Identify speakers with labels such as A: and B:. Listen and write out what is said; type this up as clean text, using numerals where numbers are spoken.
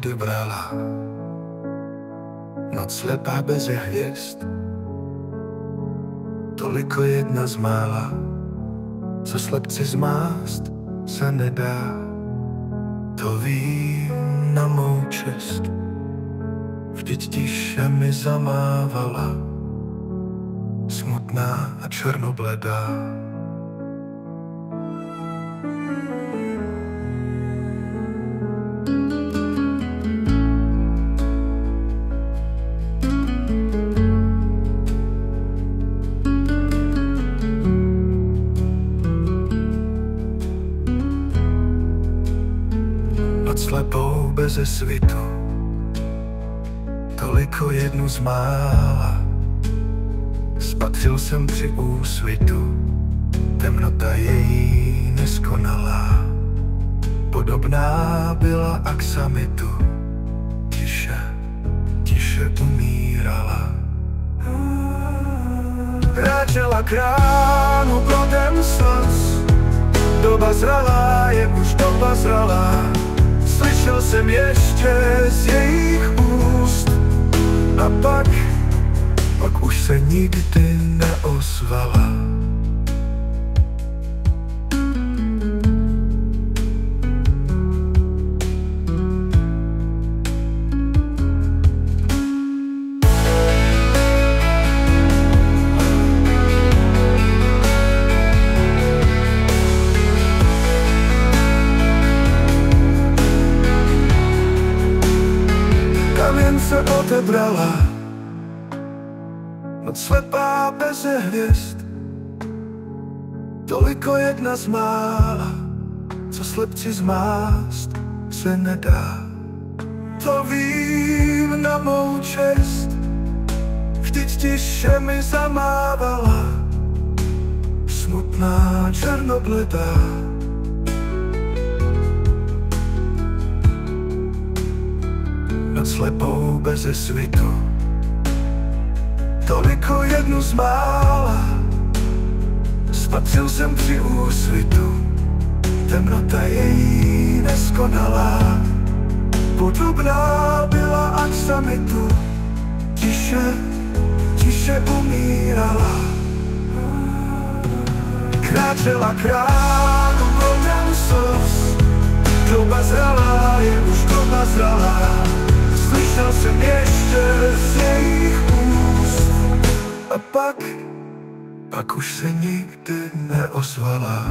A: odebrala. Noc slepá bez hviezd, toliko jedna z mála, co slepci zmást se nedá. To vím na mou čest, vždyť tiše mi zamávala, smutná a černobledá. Noc slepou beze svitu, toliko jednu z mála, spatřil jsem při úsvitu, temnota její neskonalá. Podobná byla aksamitu, tiše, tiše umírala. Kráčela k ránu plodem slz, doba zralá je už doba zralá. Slyšel jsem ještě z jejich úst a pak už se nikdy neozvala. Jen se odebrala, noc slepá bez hvězd, toliko jedna z mála, co slepci zmást se nedá. To vím na mou čest, vždyť tiše mi zamávala, smutná černobledá. Noc slepou beze svitu, toliko jednu z mála, spatřil jsem při úsvitu, temnota její neskonalá. Podobná byla aksamitu, tiše, tiše umírala. Kráčela k ránu plodem slz, doba zralá je už doba zralá. Slyšel jsem ještě z jejich úst a pak už se nikdy neozvala.